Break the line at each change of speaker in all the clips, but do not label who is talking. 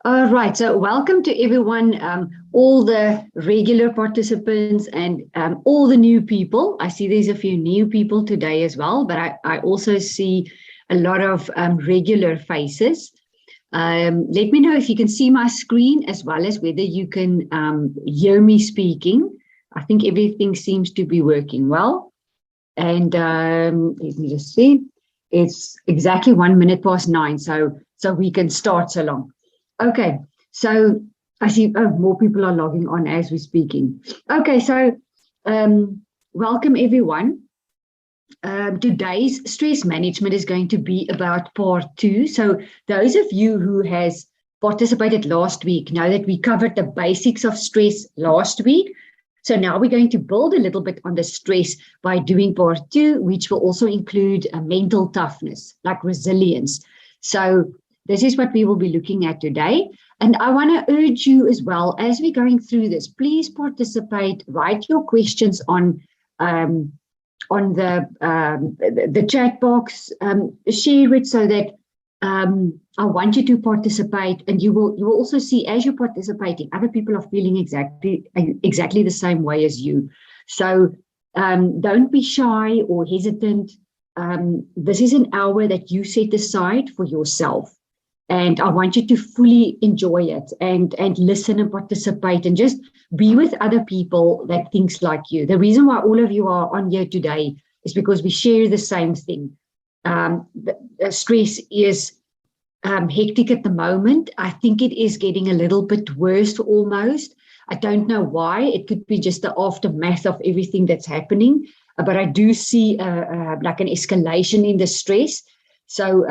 Right, so welcome to everyone, all the regular participants and all the new people. I see there's a few new people today as well, but I also see a lot of regular faces. Let me know if you can see my screen as well as whether you can hear me speaking. I think everything seems to be working well. And let me just see. It's exactly 9:01, so we can start so long. Okay, so I see more people are logging on as we're speaking. Okay, so welcome everyone. Today's stress management is going to be about part 2. So those of you who has participated last week know that we covered the basics of stress last week. So now we're going to build a little bit on the stress by doing part 2, which will also include a mental toughness, like resilience. So this is what we will be looking at today. And I want to urge you as well, as we're going through this, please participate, write your questions on the chat box, share it so that I want you to participate, and you will also see as you're participating, other people are feeling exactly the same way as you. So don't be shy or hesitant. This is an hour that you set aside for yourself. And I want you to fully enjoy it and listen and participate and just be with other people that thinks like you. The reason why all of you are on here today is because we share the same thing. The stress is hectic at the moment. I think it is getting a little bit worse almost. I don't know why. It could be just the aftermath of everything that's happening. But I do see like an escalation in the stress. So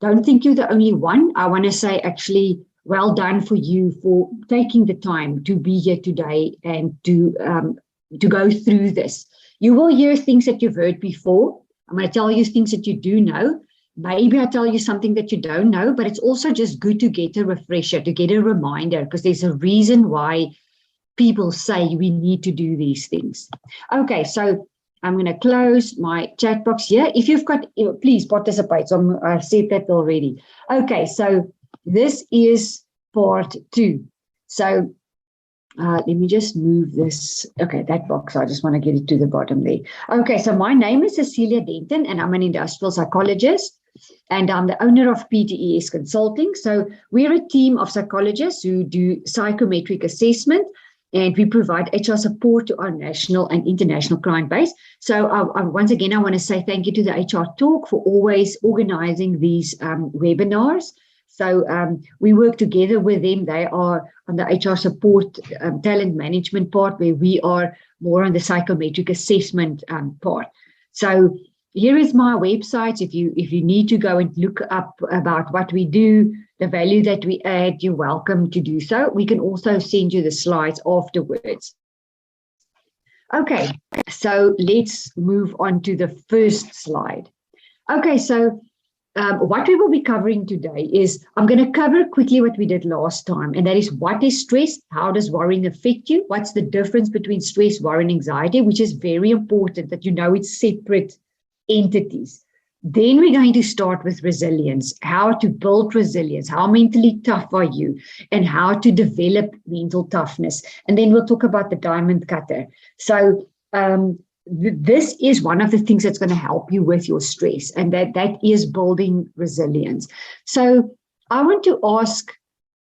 don't think you're the only one. I want to say actually well done for you for taking the time to be here today and to go through this. You will hear things that you've heard before. I'm going to tell you things that you do know. Maybe I tell you something that you don't know, but it's also just good to get a refresher, to get a reminder, because there's a reason why people say we need to do these things. Okay, so I'm going to close my chat box here. If you've got, please participate. So I've said that already. Okay, so this is part 2. So let me just move this. Okay, that box, I just want to get it to the bottom there. Okay, so my name is Cecilia Denton, and I'm an industrial psychologist, and I'm the owner of PTES Consulting. So we're a team of psychologists who do psychometric assessment, and we provide HR support to our national and international client base. So once again, I want to say thank you to the HR Talk for always organizing these webinars. So we work together with them. They are on the HR support talent management part, where we are more on the psychometric assessment part. So here is my website. If you need to go and look up about what we do, the value that we add, you're welcome to do so. We can also send you the slides afterwards. Okay, so let's move on to the first slide. Okay, so what we will be covering today is, I'm going to cover quickly what we did last time, and that is, what is stress? How does worrying affect you? What's the difference between stress, worry, and anxiety, which is very important that you know it's separate entities. Then we're going to start with resilience, how to build resilience, how mentally tough are you, and how to develop mental toughness. And then we'll talk about the diamond cutter. So this is one of the things that's going to help you with your stress, and that is building resilience. So I want to ask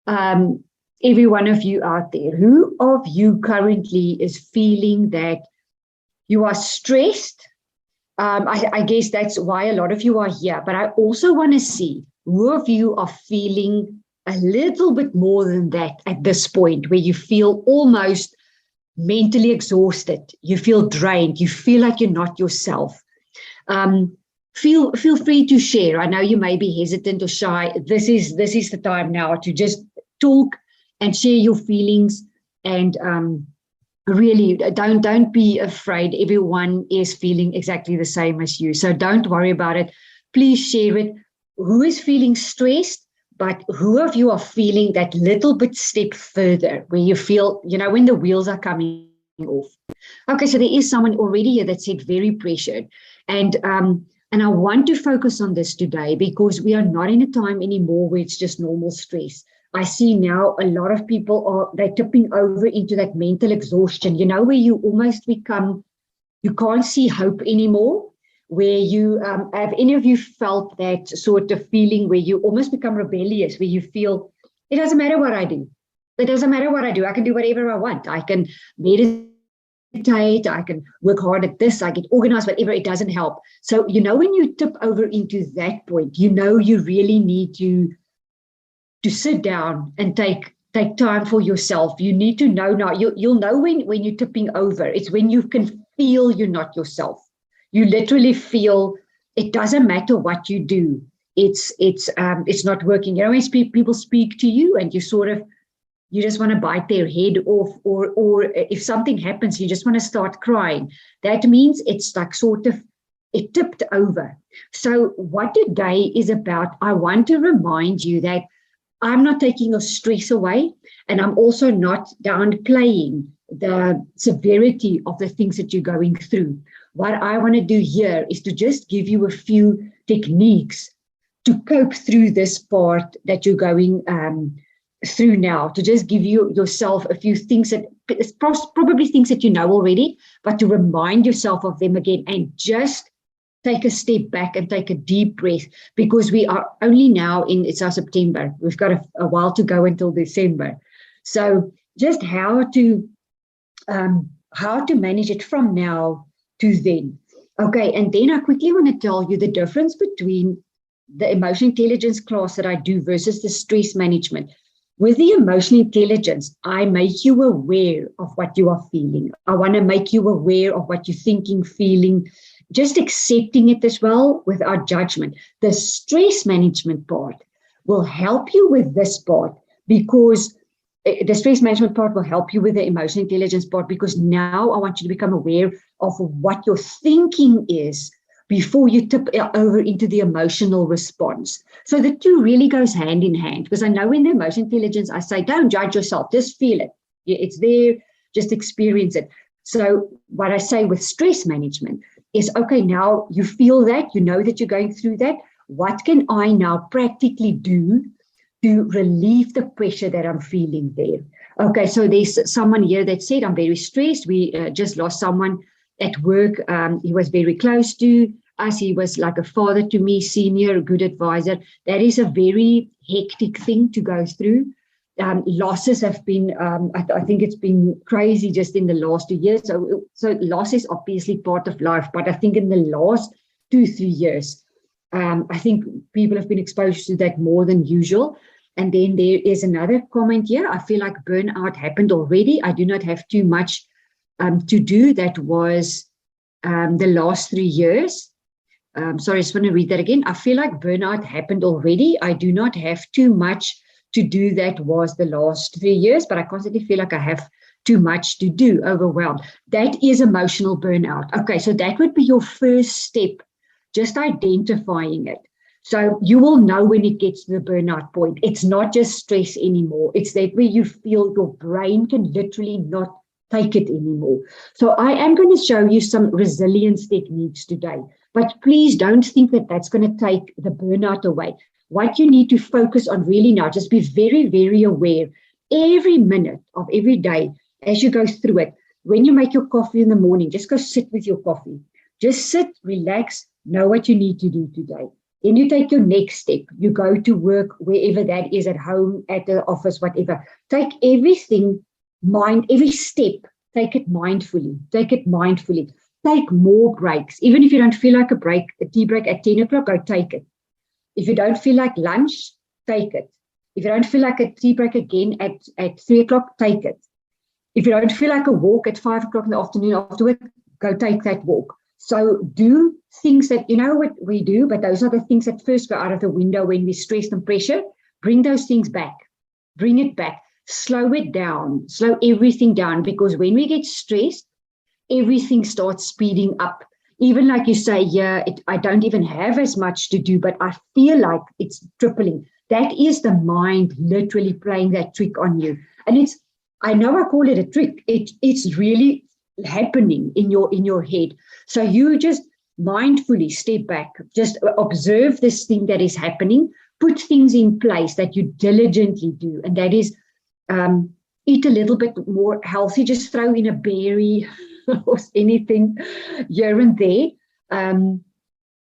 every one of you out there, who of you currently is feeling that you are stressed? I guess that's why a lot of you are here. But I also want to see who of you are feeling a little bit more than that at this point, where you feel almost mentally exhausted, you feel drained, you feel like you're not yourself. Feel free to share. I know you may be hesitant or shy. This is the time now to just talk and share your feelings, and really don't be afraid. Everyone is feeling exactly the same as you, so don't worry about it. Please share it. Who is feeling stressed, but who of you are feeling that little bit step further, where you feel, when the wheels are coming off? Okay, so there is someone already here that said very pressured, and And I want to focus on this today because we are not in a time anymore where it's just normal stress. I see now a lot of people they're tipping over into that mental exhaustion, where you almost become, you can't see hope anymore, where you, have any of you felt that sort of feeling where you almost become rebellious, where you feel, it doesn't matter what I do. It doesn't matter what I do. I can do whatever I want. I can meditate, I can work hard at this, I get organized, whatever, it doesn't help. So, when you tip over into that point, you really need to sit down and take time for yourself. You need to know now. You'll know when you're tipping over. It's when you can feel you're not yourself. You literally feel it doesn't matter what you do. It's not working. When people speak to you and you just want to bite their head off, or if something happens, you just want to start crying. That means it's like it tipped over. So what today is about, I want to remind you that I'm not taking your stress away, and I'm also not downplaying the severity of the things that you're going through. What I want to do here is to just give you a few techniques to cope through this part that you're going through now, to just give yourself a few things that it's probably things that you know already, but to remind yourself of them again, and just take a step back and take a deep breath, because we are only now it's our September. We've got a while to go until December. So just how to manage it from now to then. Okay, and then I quickly want to tell you the difference between the emotional intelligence class that I do versus the stress management. With the emotional intelligence, I make you aware of what you are feeling. I want to make you aware of what you're thinking, feeling, just accepting it as well without judgment. The stress management part will help you with this part, because the stress management part will help you with the emotional intelligence part, because now I want you to become aware of what your thinking is before you tip over into the emotional response. So the two really goes hand in hand, because I know in the emotional intelligence, I say, don't judge yourself, just feel it. It's there, just experience it. So what I say with stress management is, okay, now you feel that, you know that you're going through that. What can I now practically do to relieve the pressure that I'm feeling there? Okay, so there's someone here that said, I'm very stressed. We just lost someone at work. He was very close to us. He was like a father to me, senior, good advisor. That is a very hectic thing to go through. Losses have been, I think it's been crazy just in the last 2 years. So loss is obviously part of life, but I think in the last 2-3 years, I think people have been exposed to that more than usual. And then there is another comment here. I feel like burnout happened already. I do not have too much to do. That was the last 3 years. Sorry, I just want to read that again. I feel like burnout happened already. I do not have too much to do. That was the last 3 years, but I constantly feel like I have too much to do, overwhelmed. That is emotional burnout. Okay, so that would be your first step, just identifying it. So you will know when it gets to the burnout point. It's not just stress anymore. It's that where you feel your brain can literally not take it anymore. So I am going to show you some resilience techniques today, but please don't think that that's going to take the burnout away. What you need to focus on really now, just be very, very aware every minute of every day as you go through it. When you make your coffee in the morning, just go sit with your coffee. Just sit, relax, know what you need to do today. Then you take your next step. You go to work, wherever that is, at home, at the office, whatever. Take everything, every step, take it mindfully. Take it mindfully. Take more breaks. Even if you don't feel like a tea break at 10 o'clock, go take it. If you don't feel like lunch, take it. If you don't feel like a tea break again at 3 o'clock, take it. If you don't feel like a walk at 5 o'clock in the afternoon afterward, go take that walk. So do things that, you know what we do, but those are the things that first go out of the window when we're stressed and pressure. Bring those things back. Bring it back. Slow it down. Slow everything down, because when we get stressed, everything starts speeding up. Even like you say, yeah, I don't even have as much to do, but I feel like it's tripling. That is the mind literally playing that trick on you. And I know I call it a trick. It's really happening in your head. So you just mindfully step back, just observe this thing that is happening. put things in place that you diligently do, and that is eat a little bit more healthy, just throw in a berry or anything here and there.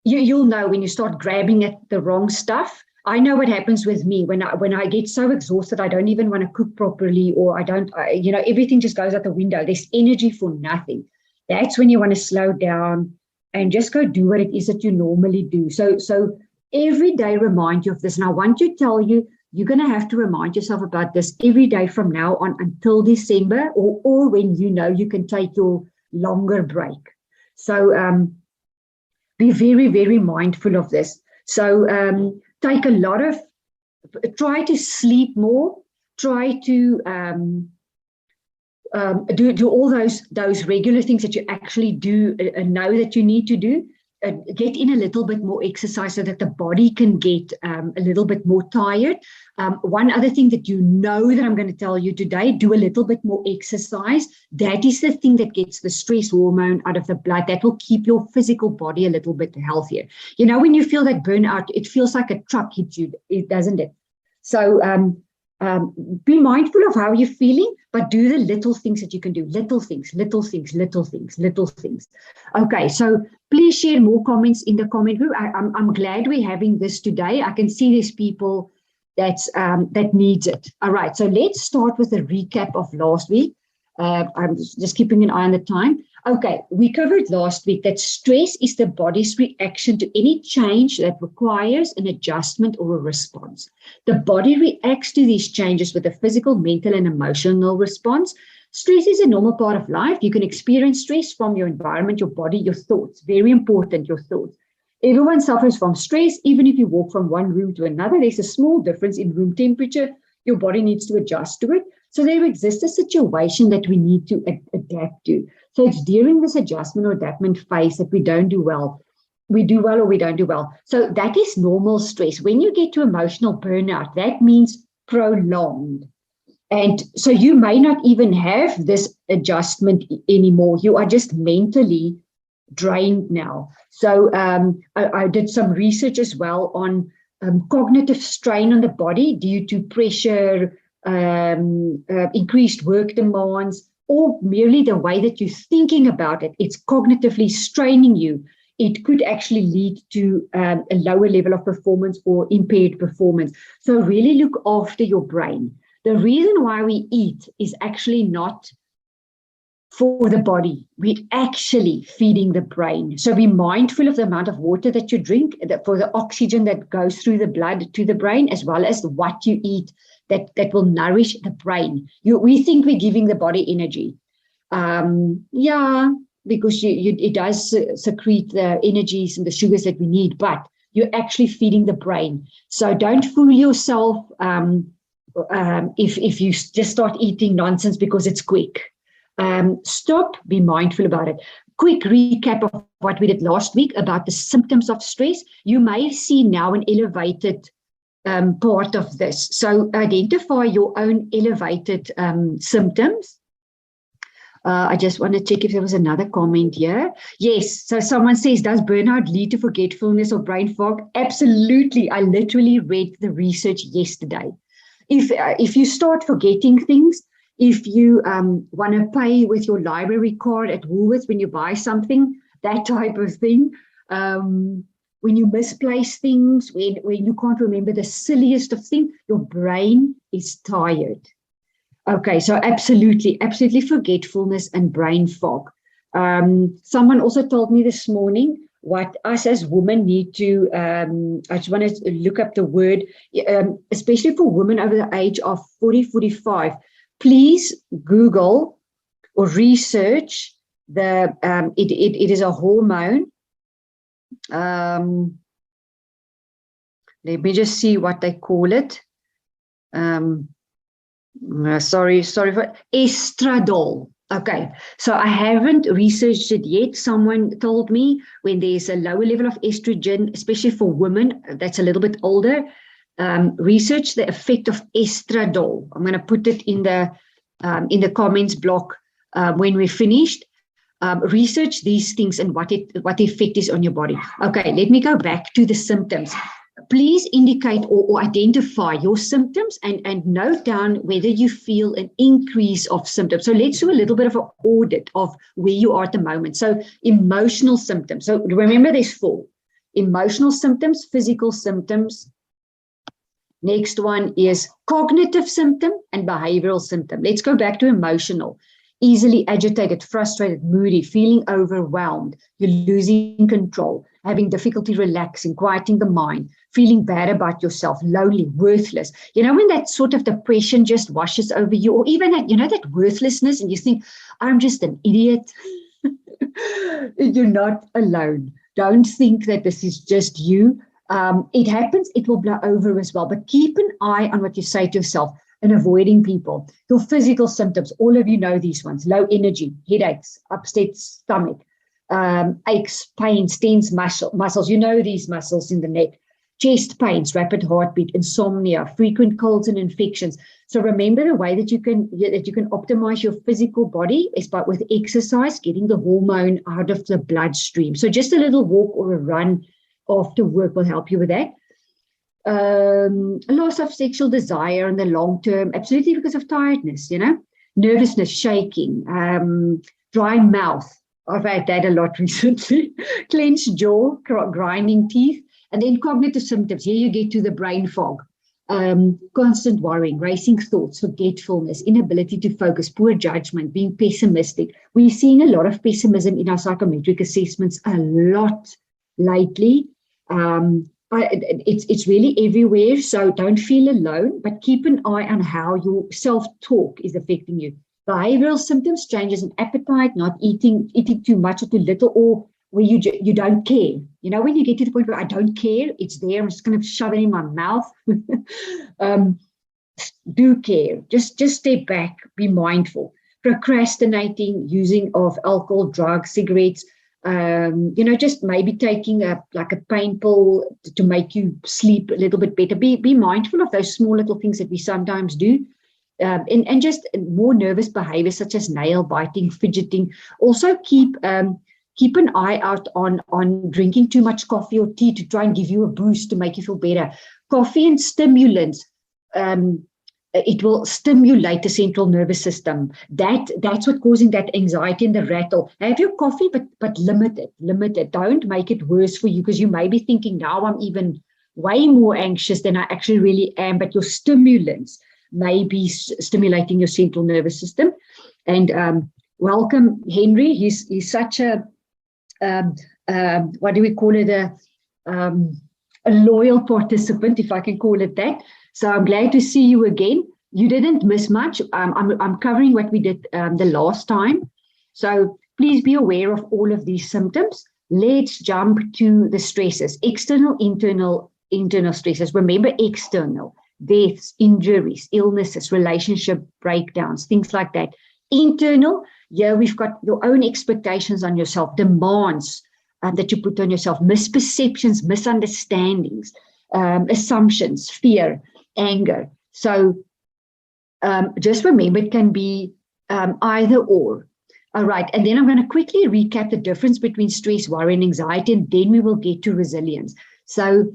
You'll know when you start grabbing at the wrong stuff. I know what happens with me when I get so exhausted, I don't even want to cook properly, or everything just goes out the window. There's energy for nothing. That's when you want to slow down and just go do what it is that you normally do. So every day remind you of this. And I want to tell you, you're going to have to remind yourself about this every day from now on until December, or when you know you can take your longer break. So be very, very mindful of this. So try to sleep more, try to do all those regular things that you actually do know that you need to do. Get in a little bit more exercise so that the body can get a little bit more tired. One other thing that that I'm going to tell you today, do a little bit more exercise. That is the thing that gets the stress hormone out of the blood. That will keep your physical body a little bit healthier. When you feel that burnout, it feels like a truck hits you, doesn't it? So be mindful of how you're feeling, but do the little things that you can do. Little things. Okay, so please share more comments in the comment group. I'm glad we're having this today. I can see there's people that needs it. All right, so let's start with a recap of last week. I'm just keeping an eye on the time. Okay, we covered last week that stress is the body's reaction to any change that requires an adjustment or a response. The body reacts to these changes with a physical, mental, and emotional response. Stress is a normal part of life. You can experience stress from your environment, your body, your thoughts. Very important, your thoughts. Everyone suffers from stress. Even if you walk from one room to another, there's a small difference in room temperature. Your body needs to adjust to it. So there exists a situation that we need to adapt to. So it's during this adjustment or adaptment phase that we don't do well. We do well or we don't do well. So that is normal stress. When you get to emotional burnout, that means prolonged. And so you may not even have this adjustment anymore. You are just mentally drained now. So I did some research as well on cognitive strain on the body due to pressure, increased work demands, or merely the way that you're thinking about it. It's cognitively straining you. It could actually lead to a lower level of performance or impaired performance. So really look after your brain. The reason why we eat is actually not for the body. We're actually feeding the brain. So be mindful of the amount of water that you drink, for the oxygen that goes through the blood to the brain, as well as what you eat that will nourish the brain. We think we're giving the body energy. Because it does secrete the energies and the sugars that we need, but you're actually feeding the brain. So don't fool yourself if you just start eating nonsense because it's quick. Stop, be mindful about it. Quick recap of what we did last week about the symptoms of stress. You may see now an elevated part of this. So identify your own elevated symptoms. I just want to check if there was another comment here. Yes, so someone says, does burnout lead to forgetfulness or brain fog? Absolutely. I literally read the research yesterday. If you start forgetting things, if you want to pay with your library card at Woolworths when you buy something, that type of thing, when you misplace things, when you can't remember the silliest of things, your brain is tired. Okay, so absolutely forgetfulness and brain fog. Someone also told me this morning what us as women need to, I just want to look up the word, especially for women over the age of 40, 45, please Google or research it is a hormone. Let me just see what they call it. Sorry for estradiol. Okay, so I haven't researched it yet. Someone told me when there's a lower level of estrogen, especially for women that's a little bit older, research the effect of estradiol. I'm going to put it in the comments block when we're finished. Research these things and what the effect is on your body. Okay, let me go back to the symptoms. Please indicate or identify your symptoms and note down whether you feel an increase of symptoms. So let's do a little bit of an audit of where you are at the moment. So emotional symptoms. So remember there's 4. Emotional symptoms, physical symptoms. Next one is cognitive symptom and behavioral symptom. Let's go back to emotional. Easily agitated, frustrated, moody, feeling overwhelmed, you're losing control, having difficulty relaxing, quieting the mind, feeling bad about yourself, lonely, worthless. You know, when that sort of depression just washes over you, or even that, you know, that worthlessness, and you think, I'm just an idiot. You're not alone. Don't think that this is just you. It happens, it will blow over as well. But keep an eye on what you say to yourself and avoiding people. Your physical symptoms, all of you know these ones: low energy, headaches, upset stomach, aches, pains, tense muscles. You know these muscles in the neck, chest pains, rapid heartbeat, insomnia, frequent colds and infections. So remember, the way that you can optimize your physical body is with exercise, getting the hormone out of the bloodstream. So just a little walk or a run after work will help you with that. Loss of sexual desire in the long term, absolutely because of tiredness, you know, nervousness, shaking, dry mouth. I've had that a lot recently. Clenched jaw, grinding teeth, and then cognitive symptoms. Here you get to the brain fog, constant worrying, racing thoughts, forgetfulness, inability to focus, poor judgment, being pessimistic. We're seeing a lot of pessimism in our psychometric assessments a lot lately. It's really everywhere, so don't feel alone, but keep an eye on how your self-talk is affecting you. Behavioral symptoms, changes in appetite, not eating too much or too little, or where you don't care. You know, when you get to the point where I don't care, it's there, I'm just going to shove it in my mouth. Do care. Just step back, be mindful. Procrastinating, using of alcohol, drugs, cigarettes, you know, just maybe taking a pain pill to make you sleep a little bit better. Be mindful of those small little things that we sometimes do. And just more nervous behaviors such as nail biting, fidgeting. Also keep an eye out on drinking too much coffee or tea to try and give you a boost to make you feel better. Coffee and stimulants, it will stimulate the central nervous system. That's what causing that anxiety and the rattle. Have your coffee, but limit it. Don't make it worse for you, because you may be thinking, now I'm even way more anxious than I actually really am, but your stimulants may be stimulating your central nervous system. And welcome, Henry. He's such a, what do we call it, a loyal participant, if I can call it that. So I'm glad to see you again. You didn't miss much. I'm covering what we did the last time. So please be aware of all of these symptoms. Let's jump to the stresses, external, internal stresses. Remember, external, deaths, injuries, illnesses, relationship breakdowns, things like that. Internal, we've got your own expectations on yourself, demands that you put on yourself, misperceptions, misunderstandings, assumptions, fear, anger. So just remember, it can be either or. All right. And then I'm going to quickly recap the difference between stress, worry, and anxiety, and then we will get to resilience. So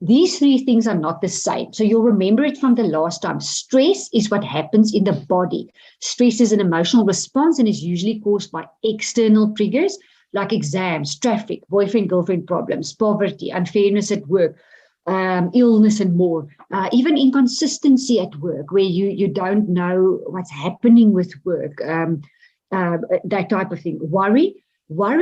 these 3 things are not the same. So you'll remember it from the last time. Stress is what happens in the body. Stress is an emotional response and is usually caused by external triggers like exams, traffic, boyfriend-girlfriend problems, poverty, unfairness at work, illness, and more. Even inconsistency at work, where you don't know what's happening with work, that type of thing. Worry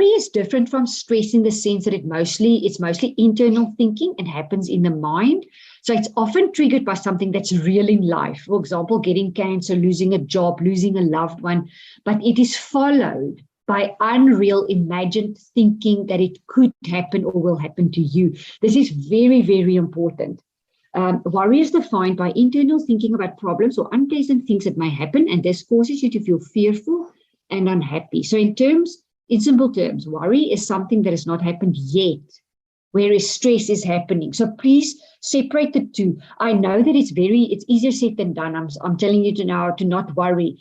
is different from stress in the sense that it's mostly internal thinking and happens in the mind. So it's often triggered by something that's real in life. For example, getting cancer, losing a job, losing a loved one. But it is followed by unreal imagined thinking that it could happen or will happen to you. This is very, very important. Worry is defined by internal thinking about problems or unpleasant things that may happen, and this causes you to feel fearful and unhappy. So in simple terms, worry is something that has not happened yet, whereas stress is happening. So please separate the two. I know that it's easier said than done. I'm telling you to not worry.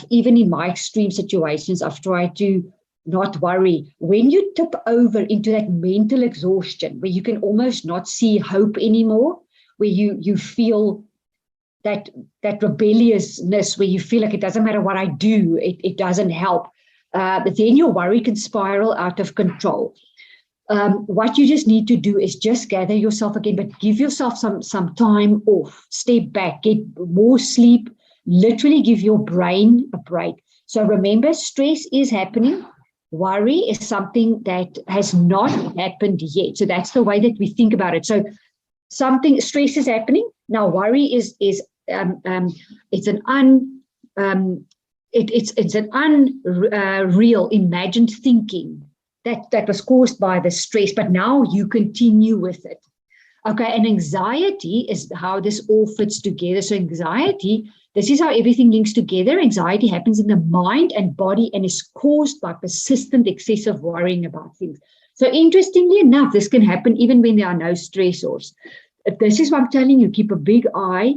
Even in my extreme situations, I've tried to not worry. When you tip over into that mental exhaustion, where you can almost not see hope anymore, where you feel that rebelliousness, where you feel like it doesn't matter what I do, it doesn't help, but then your worry can spiral out of control. What you just need to do is just gather yourself again, but give yourself some time off, step back, get more sleep, literally give your brain a break. So remember, stress is happening. Worry is something that has not happened yet. So that's the way that we think about it. So stress is happening. Now worry is it's an unreal imagined thinking that was caused by the stress, but now you continue with it. Okay, and anxiety is how this all fits together. So anxiety, this is how everything links together. Anxiety happens in the mind and body and is caused by persistent excessive worrying about things. So interestingly enough, this can happen even when there are no stressors. This is what I'm telling you, keep a big eye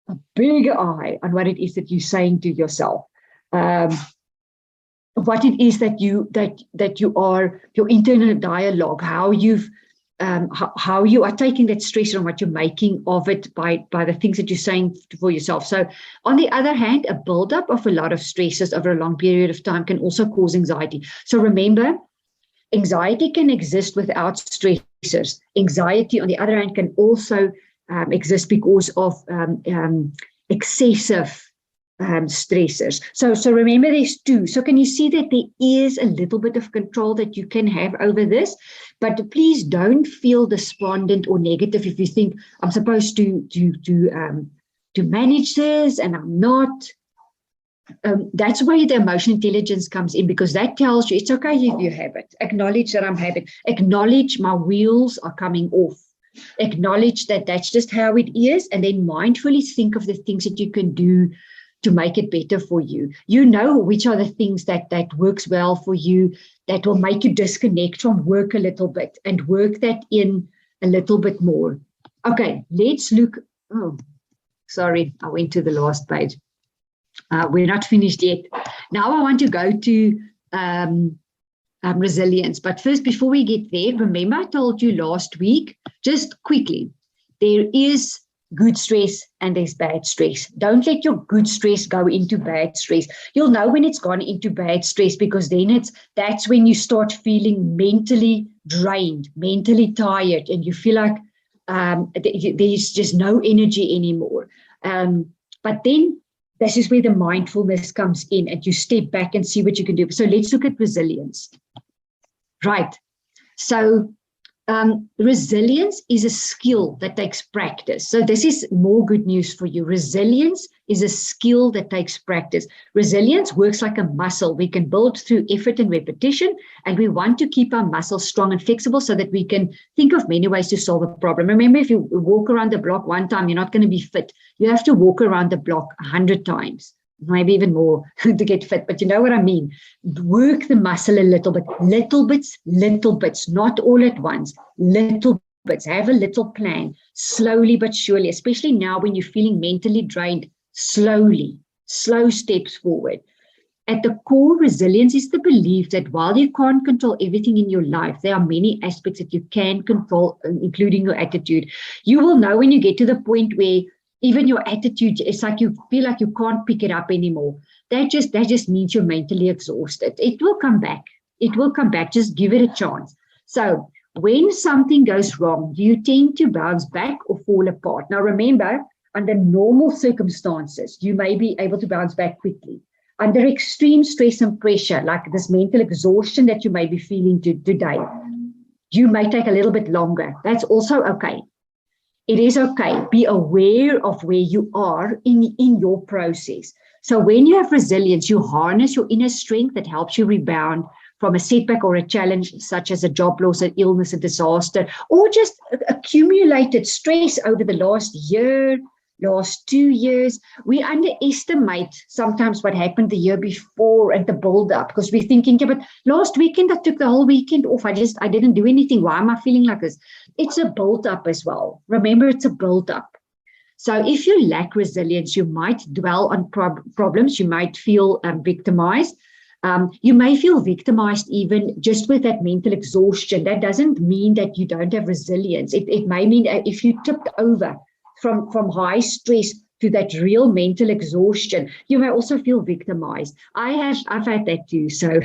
on what it is that you're saying to yourself. What it is that you are, your internal dialogue, how you are taking that stress and what you're making of it by the things that you're saying for yourself. So on the other hand, a buildup of a lot of stresses over a long period of time can also cause anxiety. So remember, anxiety can exist without stressors. Anxiety, on the other hand, can also exist because of excessive stressors. So remember, there's two. So can you see that there is a little bit of control that you can have over this? But please don't feel despondent or negative if you think I'm supposed to manage this and I'm not. That's where the emotional intelligence comes in, because that tells you it's okay if you have it. Acknowledge that I'm having it. Acknowledge my wheels are coming off. Acknowledge that that's just how it is, and then mindfully think of the things that you can do to make it better for you. You know which are the things that works well for you, that will make you disconnect from work a little bit and work that in a little bit more. Okay, let's look. Oh, sorry, I went to the last page. We're not finished yet. Now I want to go to resilience. But first, before we get there, remember I told you last week, just quickly, there is good stress and there's bad stress. Don't let your good stress go into bad stress. You'll know when it's gone into bad stress, because then that's when you start feeling mentally drained, mentally tired, and you feel like there's just no energy anymore. But then this is where the mindfulness comes in, and you step back and see what you can do. So let's look at resilience. Right. So resilience is a skill that takes practice. So this is more good news for you. Resilience is a skill that takes practice. Resilience works like a muscle. We can build through effort and repetition, and we want to keep our muscles strong and flexible so that we can think of many ways to solve a problem. Remember, if you walk around the block one time, you're not going to be fit. You have to walk around the block 100 times. Maybe even more to get fit, but you know what I mean. Work the muscle a little bit, little bits, not all at once, little bits. Have a little plan, slowly but surely, especially now when you're feeling mentally drained, slowly, slow steps forward. At the core, resilience is the belief that while you can't control everything in your life, there are many aspects that you can control, including your attitude. You will know when you get to the point where even your attitude, it's like you feel like you can't pick it up anymore. That just means you're mentally exhausted. It will come back. It will come back. Just give it a chance. So when something goes wrong, do you tend to bounce back or fall apart? Now, remember, under normal circumstances, you may be able to bounce back quickly. Under extreme stress and pressure, like this mental exhaustion that you may be feeling today, you may take a little bit longer. That's also okay. It is okay. Be aware of where you are in your process. So when you have resilience, you harness your inner strength that helps you rebound from a setback or a challenge, such as a job loss, an illness, a disaster, or just accumulated stress over the last year, last 2 years. We underestimate sometimes what happened the year before and the build-up, because we're thinking, yeah, but last weekend I took the whole weekend off. I didn't do anything. Why am I feeling like this? It's a build-up as well. Remember, it's a build-up. So if you lack resilience, you might dwell on problems. You might feel victimized. You may feel victimized even just with that mental exhaustion. That doesn't mean that you don't have resilience. It may mean that if you tipped over from high stress to that real mental exhaustion, you may also feel victimized. I've had that too. So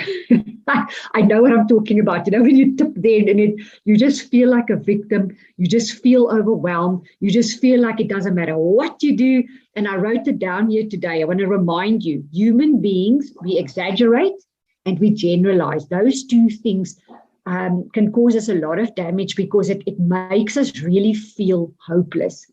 I know what I'm talking about. When you tip there and you just feel like a victim, you just feel overwhelmed, you just feel like it doesn't matter what you do. And I wrote it down here today. I want to remind you, human beings, we exaggerate and we generalize. Those two things can cause us a lot of damage because it makes us really feel hopeless.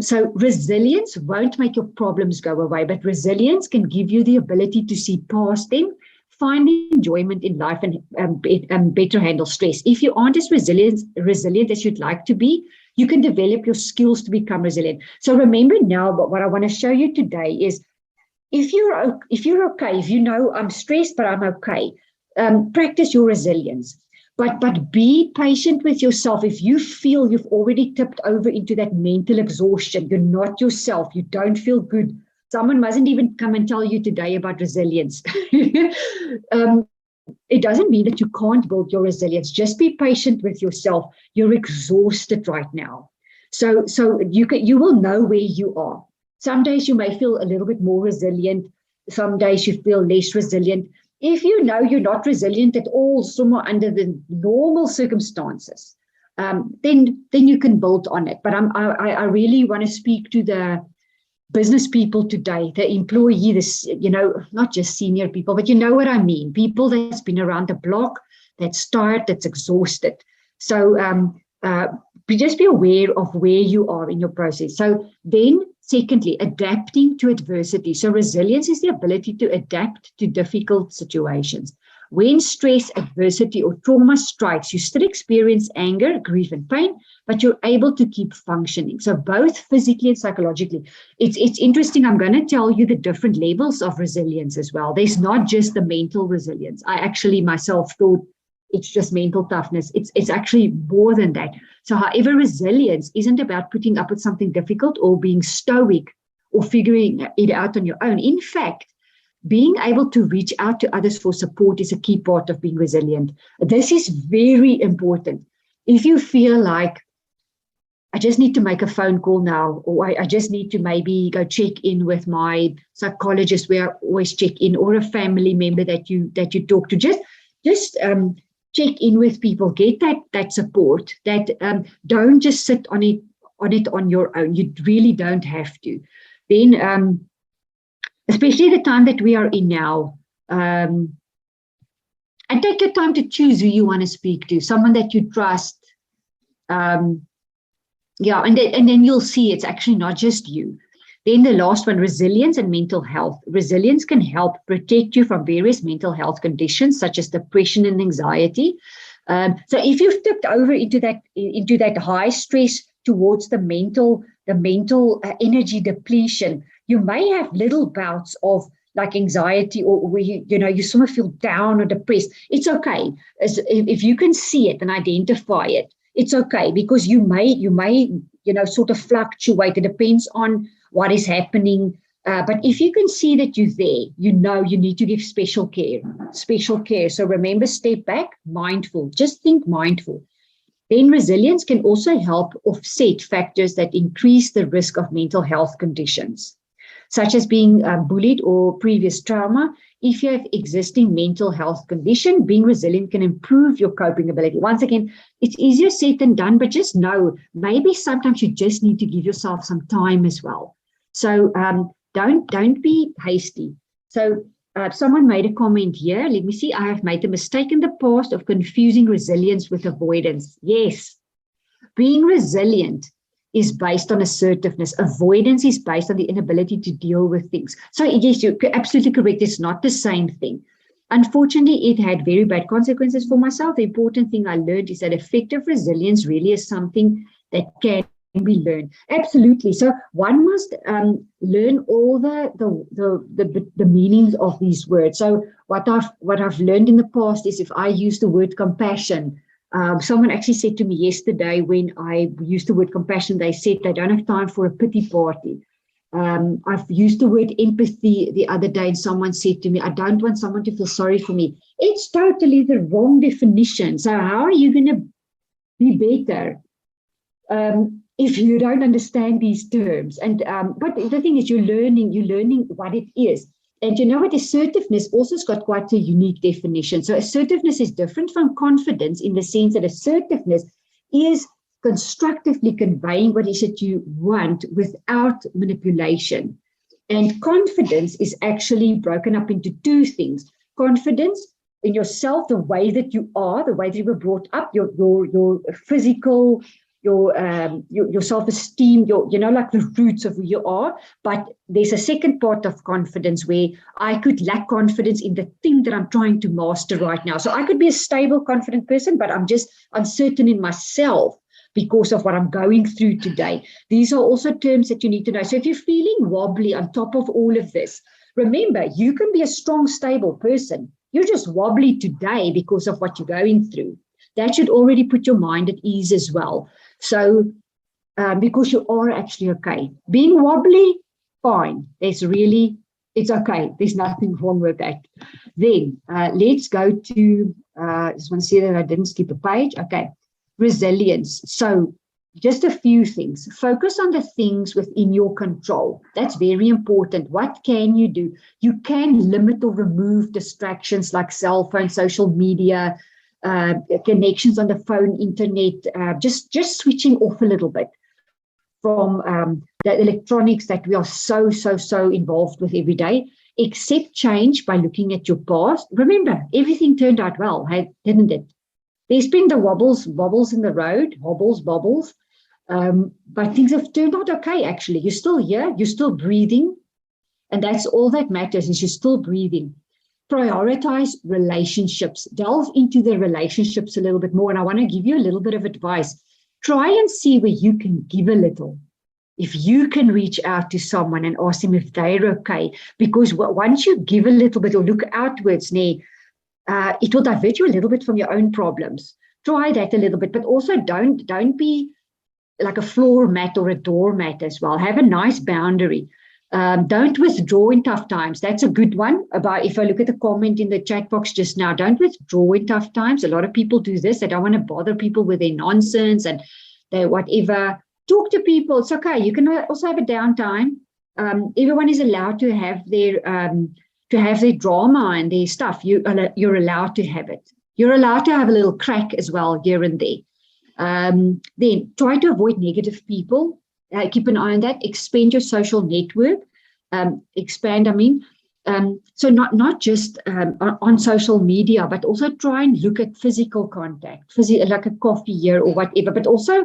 So resilience won't make your problems go away, but resilience can give you the ability to see past them, find enjoyment in life, and better handle stress. If you aren't as resilient as you'd like to be, you can develop your skills to become resilient. So remember now, but what I want to show you today is if you're okay, if you know I'm stressed, but I'm okay, practice your resilience. But be patient with yourself. If you feel you've already tipped over into that mental exhaustion, you're not yourself, you don't feel good, someone mustn't even come and tell you today about resilience. It doesn't mean that you can't build your resilience. Just be patient with yourself. You're exhausted right now. So you will know where you are. Some days you may feel a little bit more resilient. Some days you feel less resilient. If you know you're not resilient at all, somewhere under the normal circumstances, then you can build on it. But I really want to speak to the business people today, the employee, not just senior people, but you know what I mean. People that's been around the block, that's tired, that's exhausted. So just be aware of where you are in your process. So then, secondly, adapting to adversity. So resilience is the ability to adapt to difficult situations. When stress, adversity, or trauma strikes, you still experience anger, grief, and pain, but you're able to keep functioning. So both physically and psychologically. It's interesting. I'm going to tell you the different levels of resilience as well. There's not just the mental resilience. I actually myself thought it's just mental toughness. It's actually more than that. So however, resilience isn't about putting up with something difficult or being stoic or figuring it out on your own. In fact, being able to reach out to others for support is a key part of being resilient. This is very important. If you feel like, I just need to make a phone call now, or I just need to maybe go check in with my psychologist where I always check in, or a family member that you talk to, just check in with people, get that support, that don't just sit on it on your own. You really don't have to. Then, especially the time that we are in now, and take your time to choose who you want to speak to, someone that you trust. And then you'll see it's actually not just you. Then the last one, resilience and mental health. Resilience can help protect you from various mental health conditions such as depression and anxiety. So if you've tipped over into that high stress towards the mental energy depletion, you may have little bouts of like anxiety, or where you sort of feel down or depressed. It's okay. If you can see it and identify it, it's okay, because you may sort of fluctuate. It depends on what is happening. But if you can see that you're there, you need to give special care. So remember, step back, mindful, just think mindful. Then resilience can also help offset factors that increase the risk of mental health conditions, such as being bullied or previous trauma. If you have existing mental health condition, being resilient can improve your coping ability. Once again, it's easier said than done, but just know, maybe sometimes you just need to give yourself some time as well. So don't be hasty. So someone made a comment here. Let me see. I have made the mistake in the past of confusing resilience with avoidance. Yes, being resilient is based on assertiveness. Avoidance is based on the inability to deal with things. So yes, you're absolutely correct. It's not the same thing. Unfortunately, it had very bad consequences for myself. The important thing I learned is that effective resilience really is something that can be learned. Absolutely. So one must learn all the meanings of these words. So what I've learned in the past is, if I use the word compassion, someone actually said to me yesterday, when I used the word compassion, they said they don't have time for a pity party. I've used the word empathy the other day, and someone said to me, I don't want someone to feel sorry for me. It's totally the wrong definition. So how are you going to be better if you don't understand these terms? And but the thing is, you're learning what it is. And you know what? Assertiveness also has got quite a unique definition. So assertiveness is different from confidence in the sense that assertiveness is constructively conveying what is it you want without manipulation. And confidence is actually broken up into two things. Confidence in yourself, the way that you are, the way that you were brought up, your physical, your self-esteem, like the roots of who you are. But there's a second part of confidence where I could lack confidence in the thing that I'm trying to master right now. So I could be a stable, confident person, but I'm just uncertain in myself because of what I'm going through today. These are also terms that you need to know. So if you're feeling wobbly on top of all of this, remember, you can be a strong, stable person. You're just wobbly today because of what you're going through. That should already put your mind at ease as well. So because you are actually okay. Being wobbly, fine. It's okay. There's nothing wrong with that. Then let's go to, just want to see that I didn't skip a page. Okay. Resilience. So just a few things. Focus on the things within your control. That's very important. What can you do? You can limit or remove distractions like cell phone, social media, connections on the phone, internet, just switching off a little bit from the electronics that we are so involved with every day. Accept change by looking at your past. Remember, everything turned out well, didn't it? There's been the wobbles in the road, bobbles, but things have turned out okay, actually. You're still here, you're still breathing, and that's all that matters, is you're still breathing. Prioritize relationships. Delve into the relationships a little bit more, and I want to give you a little bit of advice. Try and see where you can give a little. If you can reach out to someone and ask them if they're okay, because once you give a little bit or look outwards, it will divert you a little bit from your own problems. Try that a little bit, but also don't be like a floor mat or a doormat as well. Have a nice boundary. Don't withdraw in tough times. That's a good one. If I look at the comment in the chat box just now, don't withdraw in tough times. A lot of people do this. They don't want to bother people with their nonsense and their whatever. Talk to people. It's okay. You can also have a downtime. Everyone is allowed to have their drama and their stuff. You're allowed to have it. You're allowed to have a little crack as well here and there. Then try to avoid negative people. Keep an eye on that. Expand your social network. So not just on social media, but also try and look at physical contact, like a coffee here or whatever, but also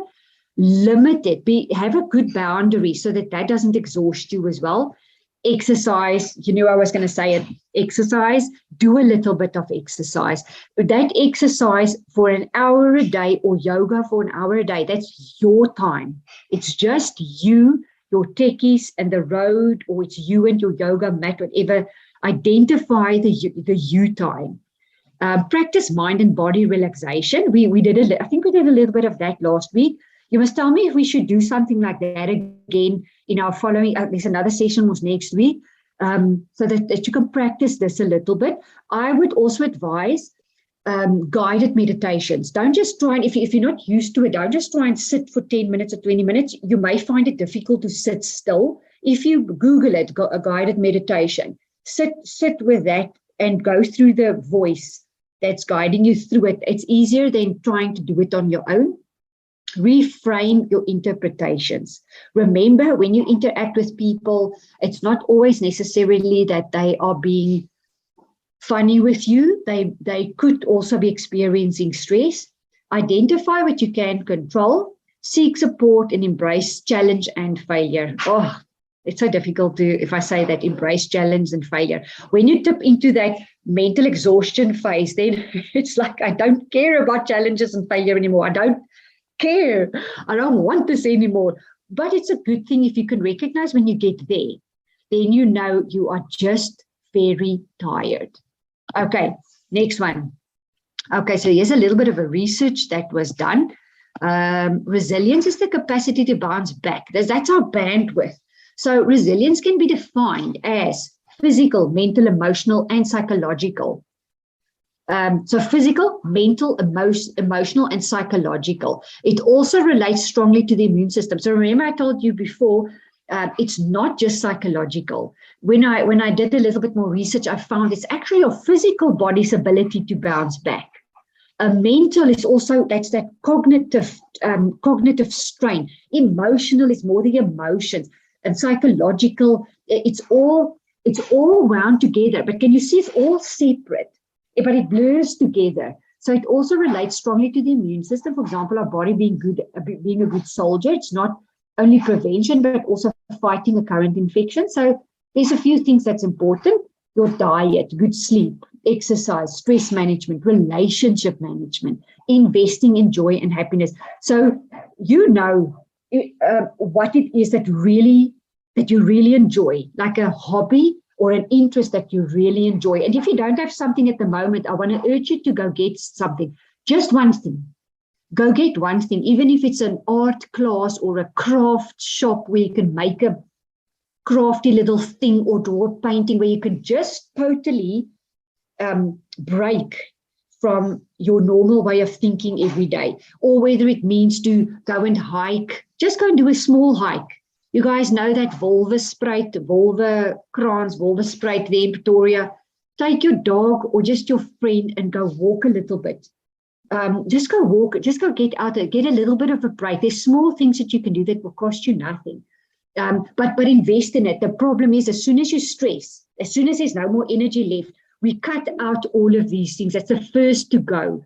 limit it. Have a good boundary so that doesn't exhaust you as well. Exercise, I was going to say it, exercise, do a little bit of exercise. That exercise for an hour a day or yoga for an hour a day, that's your time. It's just you, your techies and the road, or it's you and your yoga mat, whatever. Identify the you time. Practice mind and body relaxation. I think we did a little bit of that last week. You must tell me if we should do something like that again in our following. There's another session was next week, so that you can practice this a little bit. I would also advise guided meditations. Don't just try and, if you're not used to it, don't just try and sit for 10 minutes or 20 minutes. You may find it difficult to sit still. If you Google it, a guided meditation, sit with that and go through the voice that's guiding you through it. It's easier than trying to do it on your own. Reframe your interpretations. Remember, when you interact with people, it's not always necessarily that they are being funny with you. They could also be experiencing stress. Identify what you can control, seek support, and embrace challenge and failure. Oh, it's so difficult if I say that, embrace challenge and failure. When you tip into that mental exhaustion phase, then it's like, I don't care about challenges and failure anymore. I don't care. I don't want this anymore. But it's a good thing if you can recognize when you get there, then you know you are just very tired. Okay, next one. Okay, so here's a little bit of a research that was done. Resilience is the capacity to bounce back. That's our bandwidth. So resilience can be defined as physical, mental, emotional, and psychological. So physical, mental, emotional, and psychological. It also relates strongly to the immune system. So remember I told you before, it's not just psychological. When I did a little bit more research, I found it's actually your physical body's ability to bounce back. Mental is also, that's that cognitive strain. Emotional is more the emotions, and psychological, it's all wound together. But can you see it's all separate? But it blurs together. So it also relates strongly to the immune system. For example, our body being a good soldier. It's not only prevention, but also fighting a current infection. So there's a few things that's important. Your diet, good sleep, exercise, stress management, relationship management, investing in joy and happiness. So you know what it is that you really enjoy, like a hobby or an interest that you really enjoy. And if you don't have something at the moment, I want to urge you to go get something. Just one thing. Go get one thing, even if it's an art class or a craft shop where you can make a crafty little thing, or draw a painting where you can just totally break from your normal way of thinking every day. Or whether it means to go and hike, just go and do a small hike. You guys know that Wolvespruit there in Pretoria. Take your dog or just your friend and go walk a little bit. Just go walk, just go get out there, get a little bit of a break. There's small things that you can do that will cost you nothing. But invest in it. The problem is, as soon as you stress, as soon as there's no more energy left, we cut out all of these things. That's the first to go.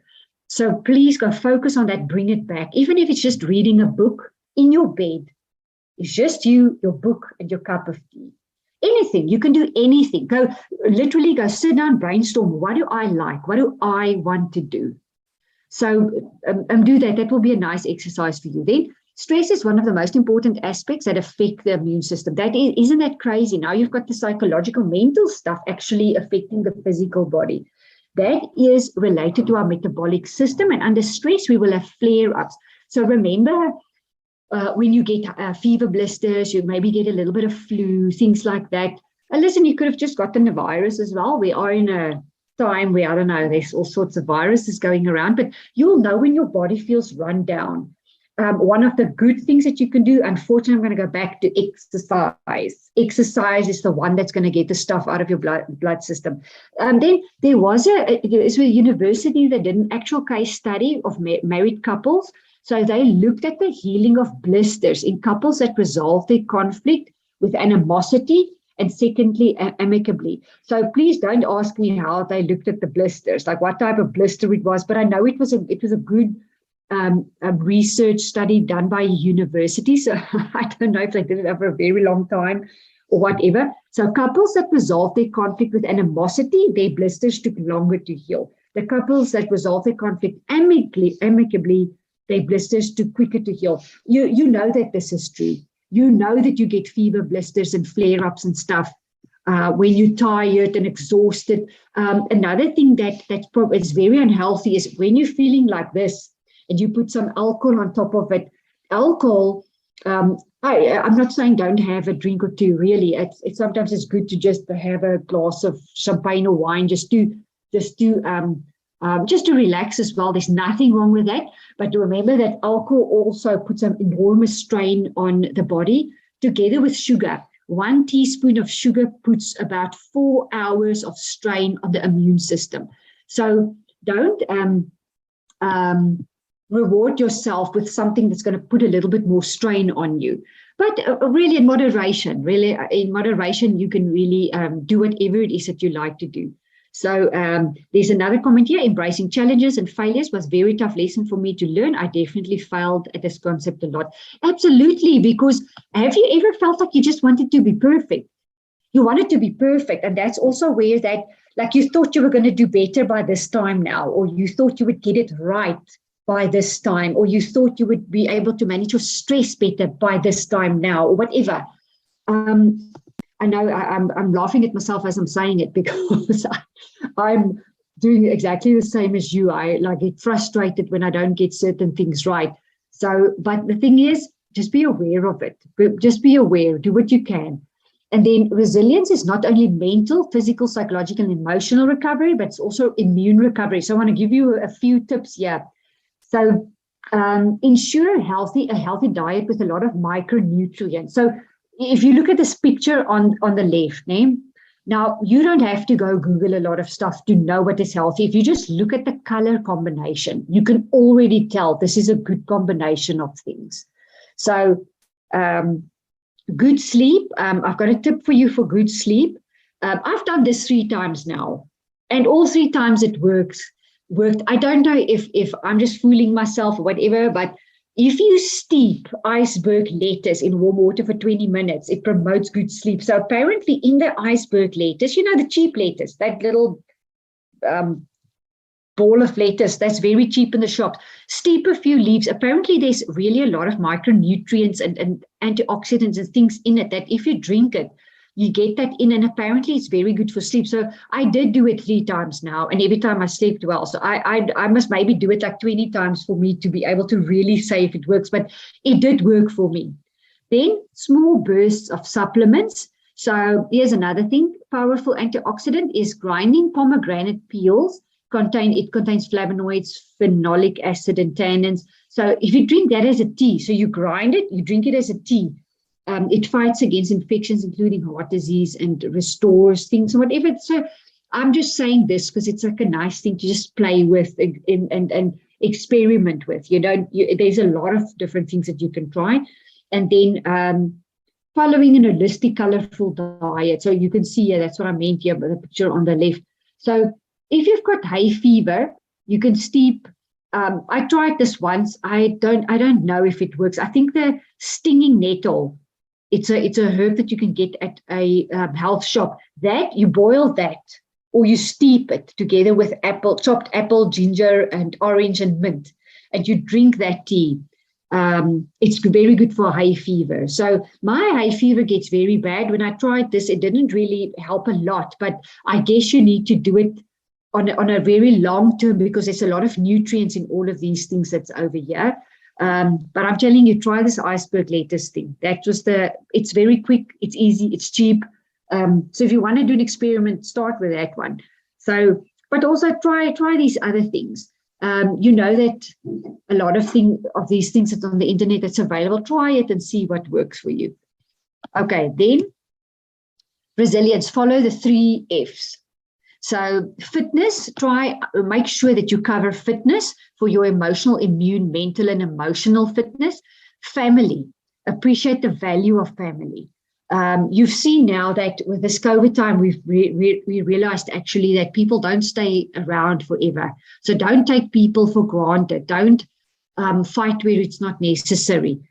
So please go focus on that, bring it back. Even if it's just reading a book in your bed, it's just you, your book, and your cup of tea. Anything, you can do anything. Go sit down, brainstorm. What do I like? What do I want to do? So do that. That will be a nice exercise for you. Then stress is one of the most important aspects that affect the immune system. Isn't that crazy? Now you've got the psychological, mental stuff actually affecting the physical body. That is related to our metabolic system, and under stress, we will have flare-ups. So remember, when you get fever blisters, you maybe get a little bit of flu, things like that. And listen, you could have just gotten the virus as well. We are in a time where, I don't know, there's all sorts of viruses going around, but you'll know when your body feels run down. One of the good things that you can do, unfortunately, I'm going to go back to exercise. Exercise is the one that's going to get the stuff out of your blood system. Then there was a university that did an actual case study of married couples. So they looked at the healing of blisters in couples that resolved their conflict with animosity, and secondly, amicably. So please don't ask me how they looked at the blisters, like what type of blister it was, but I know it was a good a research study done by a university. So I don't know if they did it over a very long time or whatever. So couples that resolved their conflict with animosity, their blisters took longer to heal. The couples that resolved their conflict amicably, their blisters took quicker to heal. You know that this is true. You know that you get fever blisters and flare-ups and stuff when you're tired and exhausted. Another thing that's very unhealthy is when you're feeling like this and you put some alcohol on top of it. Alcohol, I'm not saying don't have a drink or two, really. Sometimes it's good to just have a glass of champagne or wine just to relax as well. There's nothing wrong with that. But remember that alcohol also puts an enormous strain on the body, together with sugar. 1 teaspoon of sugar puts about 4 hours of strain on the immune system. So don't reward yourself with something that's going to put a little bit more strain on you. But really in moderation, you can really do whatever it is that you like to do. So there's another comment here. Embracing challenges and failures was a very tough lesson for me to learn. I definitely failed at this concept a lot. Absolutely, because have you ever felt like you just wanted to be perfect? You wanted to be perfect. And that's also where that, like you thought you were going to do better by this time now, or you thought you would get it right by this time, or you thought you would be able to manage your stress better by this time now, or whatever. I know I'm laughing at myself as I'm saying it, because I'm doing exactly the same as you. I get frustrated when I don't get certain things right. So, but the thing is, just be aware of it. Just be aware, do what you can. And then resilience is not only mental, physical, psychological, and emotional recovery, but it's also immune recovery. So I want to give you a few tips here. So ensure a healthy diet with a lot of micronutrients. So if you look at this picture on the left, now you don't have to go Google a lot of stuff to know what is healthy. If you just look at the color combination, you can already tell this is a good combination of things. So good sleep. I've got a tip for you for good sleep. I've done this 3 times now, and all 3 times it worked. I don't know if I'm just fooling myself or whatever, but if you steep iceberg lettuce in warm water for 20 minutes, it promotes good sleep. So apparently in the iceberg lettuce, the cheap lettuce, that little ball of lettuce that's very cheap in the shops, steep a few leaves. Apparently there's really a lot of micronutrients and antioxidants and things in it that if you drink it, you get that in, and apparently it's very good for sleep. So I did do it 3 times now, and every time I slept well. So I must maybe do it like 20 times for me to be able to really say if it works, but it did work for me. Then small bursts of supplements. So here's another thing. Powerful antioxidant is grinding pomegranate peels. It contains flavonoids, phenolic acid, and tannins. So if you drink that as a tea, so you grind it, you drink it as a tea, it fights against infections, including heart disease, and restores things and whatever. So I'm just saying this because it's like a nice thing to just play with and experiment with. There's a lot of different things that you can try. And then following an holistic, colorful diet. So you can see here, that's what I meant here by the picture on the left. So if you've got hay fever, you can steep. I tried this once. I don't know if it works. I think the stinging nettle. It's a herb that you can get at a health shop. That you boil that, or you steep it together with chopped apple, ginger, and orange and mint, and you drink that tea. It's very good for hay fever. So my hay fever gets very bad. When I tried this, it didn't really help a lot. But I guess you need to do it on a very long term because there's a lot of nutrients in all of these things that's over here. But I'm telling you, try this iceberg lettuce thing. It's very quick, it's easy, it's cheap. So if you want to do an experiment, start with that one. So, but also try these other things. That a lot of these things that's on the internet that's available, try it and see what works for you. Okay, then resilience, follow the 3 F's. So fitness, make sure that you cover fitness for your emotional, immune, mental, and emotional fitness. Family, appreciate the value of family. You've seen now that with this COVID time, we realized actually that people don't stay around forever. So don't take people for granted. Don't fight where it's not necessary.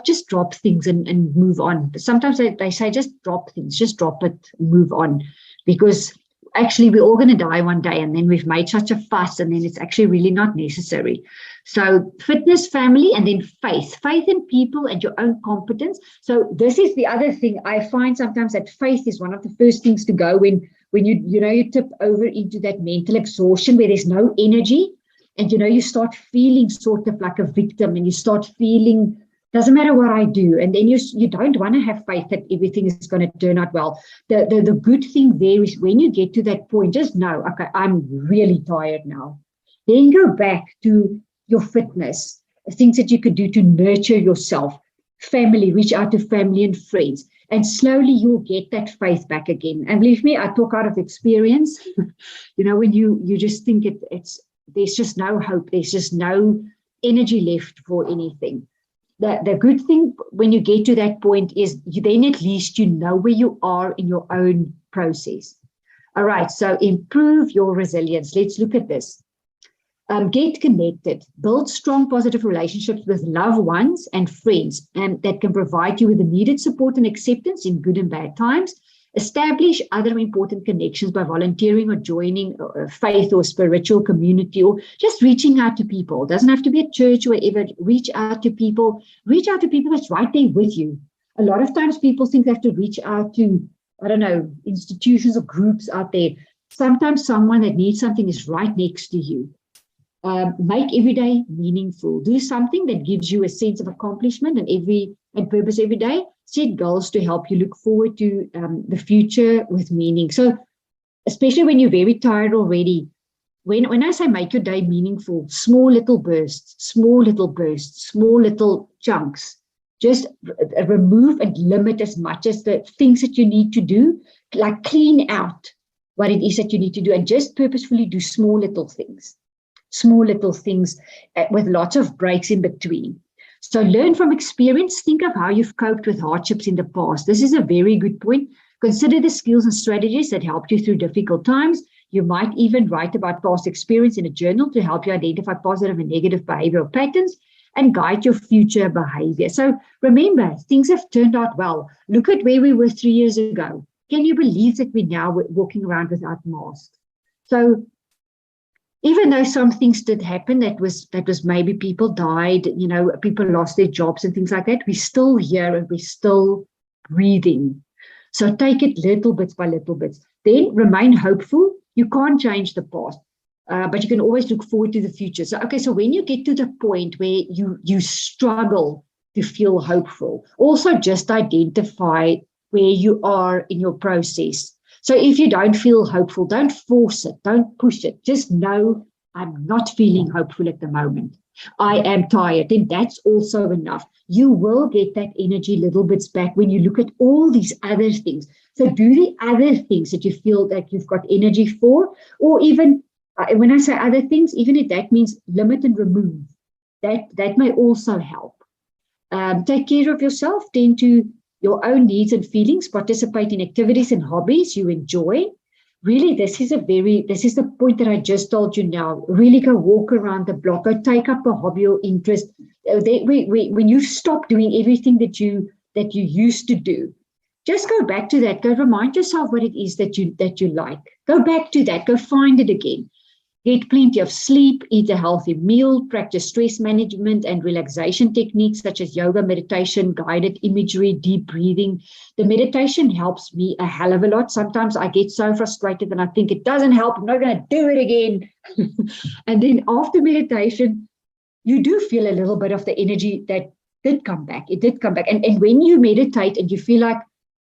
Just drop things and move on. Sometimes they say just drop things, just drop it, move on. Because actually we're all going to die one day, and then we've made such a fuss, and then it's actually really not necessary. So fitness, family, and then faith in people and your own competence. So this is the other thing. I find sometimes that faith is one of the first things to go when you tip over into that mental exhaustion where there's no energy, and you start feeling sort of like a victim, and you start feeling doesn't matter what I do. And then you don't want to have faith that everything is going to turn out well. The good thing there is when you get to that point, just know, okay, I'm really tired now. Then go back to your fitness, things that you could do to nurture yourself, family, reach out to family and friends. And slowly you'll get that faith back again. And believe me, I talk out of experience. When you just think there's just no hope, there's just no energy left for anything. The good thing when you get to that point is then at least you know where you are in your own process. All right, so improve your resilience. Let's look at this. Get connected. Build strong, positive relationships with loved ones and friends that can provide you with the needed support and acceptance in good and bad times. Establish other important connections by volunteering or joining a faith or spiritual community, or just reaching out to people. It doesn't have to be a church or whatever. Reach out to people that's right there with you. A lot of times people think they have to reach out to, institutions or groups out there. Sometimes someone that needs something is right next to you. Make every day meaningful. Do something that gives you a sense of accomplishment and purpose every day. Set goals to help you look forward to the future with meaning. So, especially when you're very tired already, when I say make your day meaningful, small little bursts, small little chunks, just remove and limit as much as the things that you need to do, like clean out what it is that you need to do and just purposefully do small little things with lots of breaks in between. So learn from experience. Think of how you've coped with hardships in the past. This is a very good point. Consider the skills and strategies that helped you through difficult times. You might even write about past experience in a journal to help you identify positive and negative behavioral patterns and guide your future behavior. So remember, things have turned out well. Look at where we were 3 years ago. Can you believe that we're now walking around without masks? So even though some things did happen, that was maybe people died, people lost their jobs and things like that, we're still here and we're still breathing. So take it little bits by little bits. Then remain hopeful. You can't change the past, but you can always look forward to the future. So when you get to the point where you struggle to feel hopeful, also just identify where you are in your process. So if you don't feel hopeful, don't force it, don't push it. Just know I'm not feeling hopeful at the moment. I am tired, and that's also enough. You will get that energy little bits back when you look at all these other things. So do the other things that you feel that you've got energy for, or even when I say other things, even if that means limit and remove, that may also help. Take care of yourself, tend to your own needs and feelings, participate in activities and hobbies you enjoy. Really, this is the point that I just told you now. Really go walk around the block, go take up a hobby or interest. When you stop doing everything that you used to do, just go back to that. Go remind yourself what it is that you like. Go back to that. Go find it again. Get plenty of sleep, eat a healthy meal, practice stress management and relaxation techniques such as yoga, meditation, guided imagery, deep breathing. The meditation helps me a hell of a lot. Sometimes I get so frustrated and I think it doesn't help. I'm not going to do it again. And then after meditation, you do feel a little bit of the energy that did come back. It did come back. And when you meditate and you feel like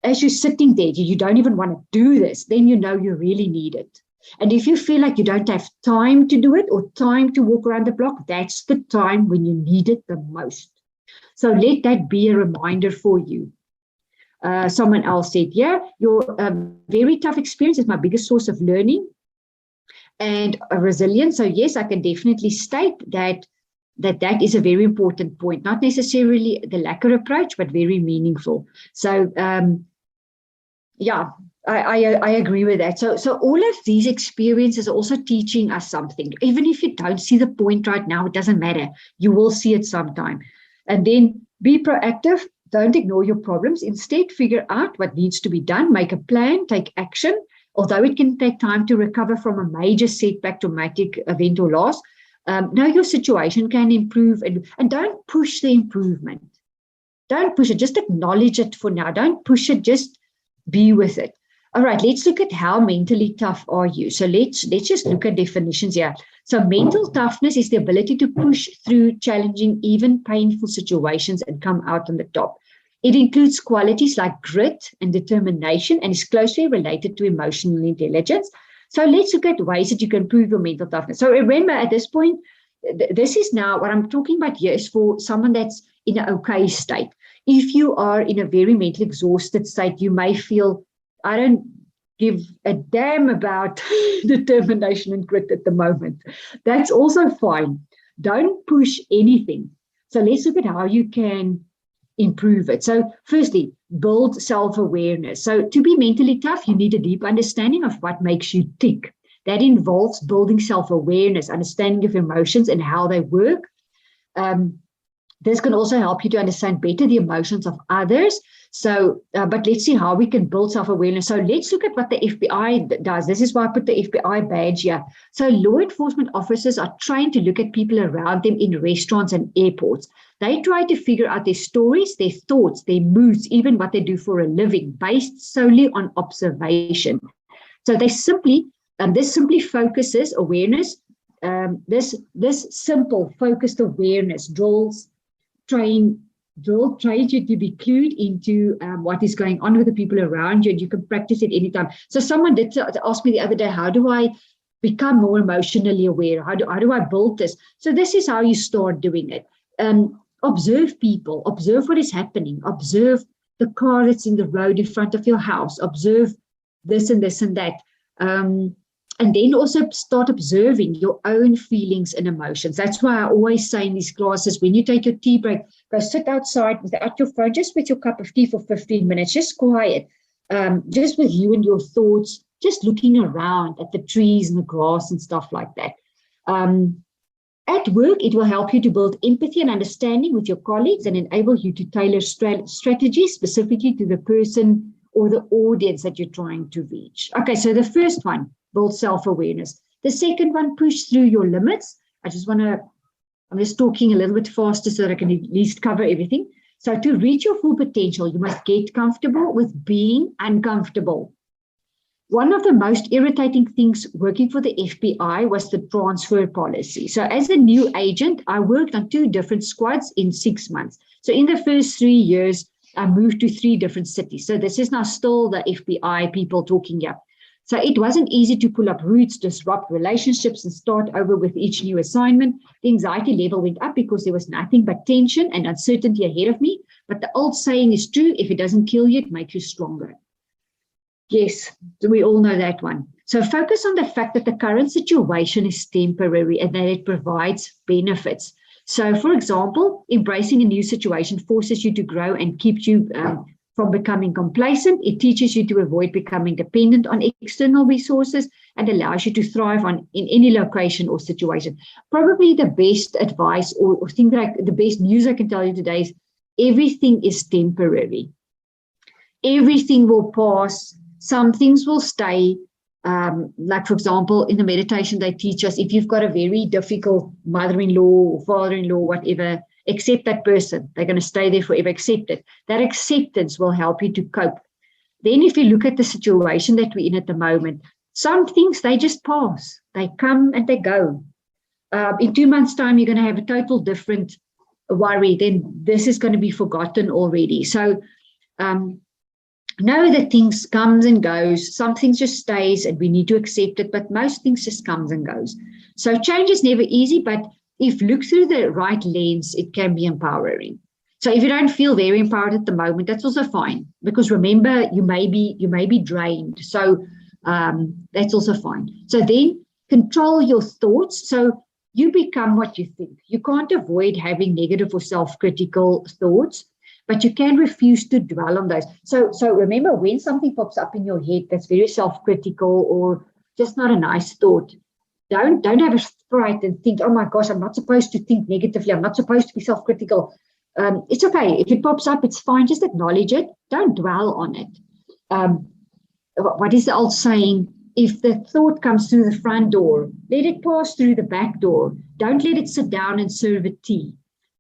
as you're sitting there, you don't even want to do this, then you know you really need it. And if you feel like you don't have time to do it or time to walk around the block, that's the time when you need it the most. So let that be a reminder for you. Someone else said, your very tough experience is my biggest source of learning and resilience. So yes, I can definitely state that is a very important point, not necessarily the lacquer approach, but very meaningful. So I agree with that. So all of these experiences are also teaching us something. Even if you don't see the point right now, it doesn't matter. You will see it sometime. And then be proactive. Don't ignore your problems. Instead, figure out what needs to be done. Make a plan. Take action. Although it can take time to recover from a major setback, traumatic event or loss, know your situation can improve. And don't push the improvement. Don't push it. Just acknowledge it for now. Don't push it. Just be with it. All right, let's look at how mentally tough are you. So let's just look at definitions here. So mental toughness is the ability to push through challenging, even painful situations and come out on the top. It includes qualities like grit and determination and is closely related to emotional intelligence. So let's look at ways that you can improve your mental toughness. So remember, at this point, this is now what I'm talking about here is for someone that's in an okay state. If you are in a very mentally exhausted state, you may feel, I don't give a damn about determination and grit at the moment. That's also fine. Don't push anything. So let's look at how you can improve it. So firstly, build self-awareness. So to be mentally tough, you need a deep understanding of what makes you tick. That involves building self-awareness, understanding of emotions and how they work. This can also help you to understand better the emotions of others. So, but let's see how we can build self-awareness. So let's look at what the FBI does. This is why I put the FBI badge here. So law enforcement officers are trained to look at people around them in restaurants and airports. They try to figure out their stories, their thoughts, their moods, even what they do for a living, based solely on observation. So this simply focuses awareness this simple focused awareness trains you to be clued into what is going on with the people around you, and you can practice it anytime. So someone did ask me the other day, how do I become more emotionally aware? How do I build this? So this is how you start doing it. Observe people, observe what is happening, observe the car that's in the road in front of your house, observe this and this and that. And then also start observing your own feelings and emotions. That's why I always say in these classes, when you take your tea break, go sit outside without your phone, just with your cup of tea for 15 minutes, just quiet, just with you and your thoughts, just looking around at the trees and the grass and stuff like that. At work, it will help you to build empathy and understanding with your colleagues and enable you to tailor strategies specifically to the person or the audience that you're trying to reach. Okay, so the first one, build self-awareness. The second one, push through your limits. I'm just talking a little bit faster so that I can at least cover everything. So to reach your full potential, you must get comfortable with being uncomfortable. One of the most irritating things working for the FBI was the transfer policy. So as a new agent, I worked on 2 different squads in 6 months. So in the first 3 years, I moved to 3 different cities. So this is now still the FBI people talking here. So it wasn't easy to pull up roots, disrupt relationships, and start over with each new assignment. The anxiety level went up because there was nothing but tension and uncertainty ahead of me. But the old saying is true, if it doesn't kill you, it makes you stronger. Yes, we all know that one. So focus on the fact that the current situation is temporary and that it provides benefits. So, for example, embracing a new situation forces you to grow and keeps you from becoming complacent. It teaches you to avoid becoming dependent on external resources and allows you to thrive in any location or situation. Probably the best advice or thing the best news I can tell you today is everything is temporary. Everything will pass. Some things will stay. Like, for example, in the meditation, they teach us if you've got a very difficult mother-in-law or father-in-law, whatever, accept that person. They're going to stay there forever. Accept it. That acceptance will help you to cope. Then if you look at the situation that we're in at the moment, some things, they just pass. They come and they go. In 2 months' time, you're going to have a total different worry. Then this is going to be forgotten already. So know that things comes and goes. Some things just stays and we need to accept it, but most things just comes and goes. So change is never easy, but if looked through the right lens, it can be empowering. So if you don't feel very empowered at the moment, that's also fine, because remember, you may be drained. So that's also fine. So then control your thoughts. So you become what you think. You can't avoid having negative or self-critical thoughts, but you can refuse to dwell on those. So remember, when something pops up in your head that's very self-critical or just not a nice thought, don't have a fright and think, oh my gosh, I'm not supposed to think negatively. I'm not supposed to be self-critical. It's okay. If it pops up, it's fine. Just acknowledge it. Don't dwell on it. What is the old saying? If the thought comes through the front door, let it pass through the back door. Don't let it sit down and serve a tea.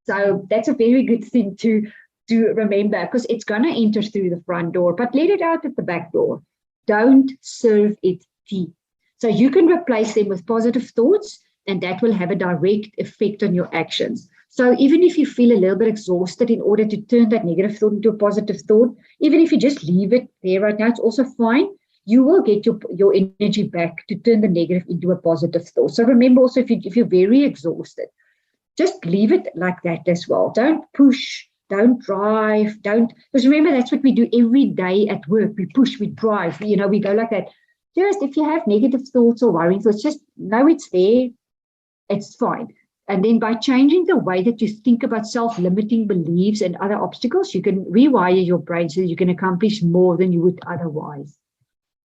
So that's a very good thing to remember, because it's going to enter through the front door, but let it out at the back door. Don't serve it tea. So you can replace them with positive thoughts, and that will have a direct effect on your actions. So even if you feel a little bit exhausted, in order to turn that negative thought into a positive thought, even if you just leave it there right now, it's also fine. You will get your energy back to turn the negative into a positive thought. So remember also, if you're very exhausted, just leave it like that as well. Don't push. Don't drive, because remember, that's what we do every day at work. We push, we drive, we go like that. Just if you have negative thoughts or worrying thoughts, just know it's there, it's fine. And then by changing the way that you think about self-limiting beliefs and other obstacles, you can rewire your brain so that you can accomplish more than you would otherwise.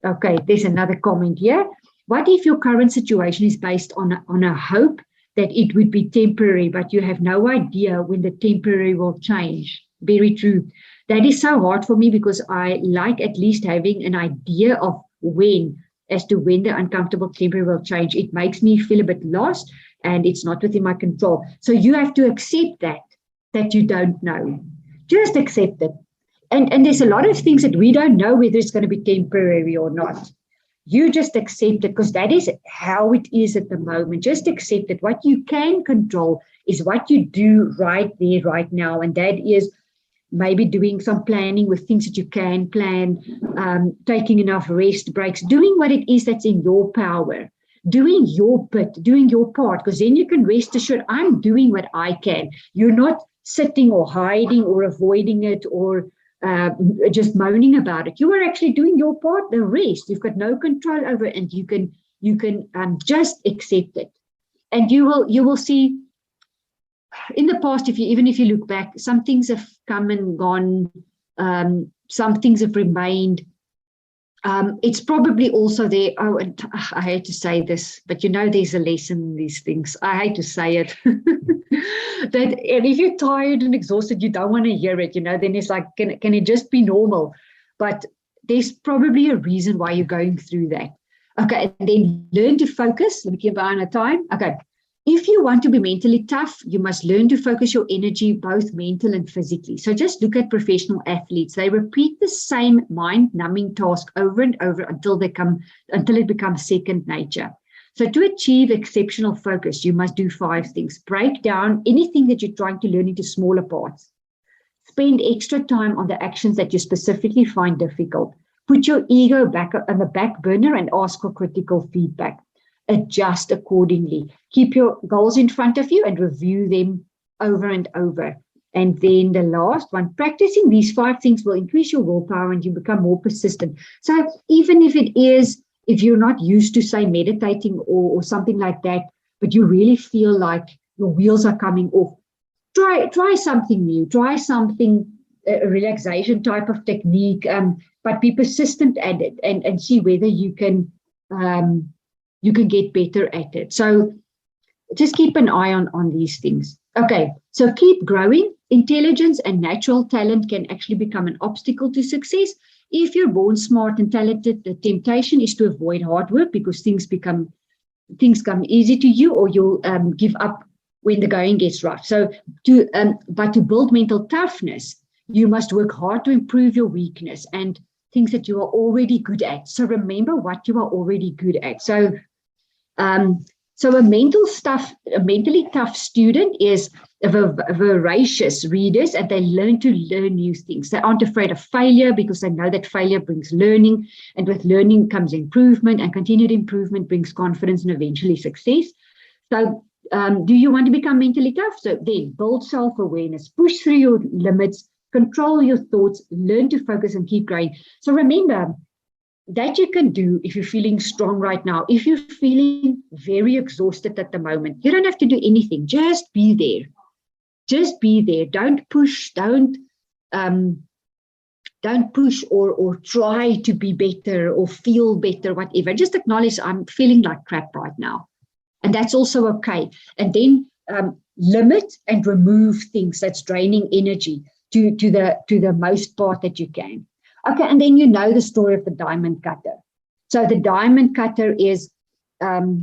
Okay, there's another comment here. What if your current situation is based on a hope that it would be temporary, but you have no idea when the temporary will change? Very true. That is so hard for me, because I like at least having an idea of when the uncomfortable temporary will change. It makes me feel a bit lost, and it's not within my control. So you have to accept that you don't know. Just accept it. And there's a lot of things that we don't know whether it's going to be temporary or not. You just accept it, because that is how it is at the moment. Just accept it. What you can control is what you do right there, right now. And that is maybe doing some planning with things that you can plan, taking enough rest breaks, doing what it is that's in your power, doing your bit, doing your part, because then you can rest assured, I'm doing what I can. You're not sitting or hiding or avoiding it or just moaning about it. You are actually doing your part. The rest you've got no control over, and you can just accept it. And you will see. In the past, even if you look back, some things have come and gone. Some things have remained. It's probably also there. Oh, and I hate to say this, but there's a lesson in these things. I hate to say it. And if you're tired and exhausted, you don't want to hear it, then it's like, can it just be normal? But there's probably a reason why you're going through that. Okay, and then learn to focus. Let me keep an eye on the time. Okay. If you want to be mentally tough, you must learn to focus your energy, both mental and physically. So just look at professional athletes. They repeat the same mind-numbing task over and over until it becomes second nature. So to achieve exceptional focus, you must do 5 things. Break down anything that you're trying to learn into smaller parts. Spend extra time on the actions that you specifically find difficult. Put your ego back on the back burner and ask for critical feedback. Adjust accordingly. Keep your goals in front of you and review them over and over. And then the last one, practicing these 5 things will increase your willpower and you become more persistent. So even if you're not used to, say, meditating or something like that, but you really feel like your wheels are coming off, try something new. Try something, a relaxation type of technique, but be persistent at it and see whether you can get better at it. So just keep an eye on these things. Okay, so keep growing. Intelligence and natural talent can actually become an obstacle to success. If you're born smart and talented, the temptation is to avoid hard work because things come easy to you, or you'll give up when the going gets rough. So but to build mental toughness, you must work hard to improve your weakness and things that you are already good at. So remember what you are already good at. So a mentally tough student is voracious readers, and they learn to learn new things. They aren't afraid of failure because they know that failure brings learning, and with learning comes improvement, and continued improvement brings confidence and eventually success. So do you want to become mentally tough? So then build self-awareness, push through your limits, control your thoughts, learn to focus and keep growing. So remember, that you can do if you're feeling strong right now. If you're feeling very exhausted at the moment, you don't have to do anything. Just be there. Just be there. Don't push. Don't push or try to be better or feel better, whatever. Just acknowledge, I'm feeling like crap right now. And that's also okay. And then limit and remove things that's draining energy to the most part that you can. Okay, and then the story of the diamond cutter. So the diamond cutter is, I've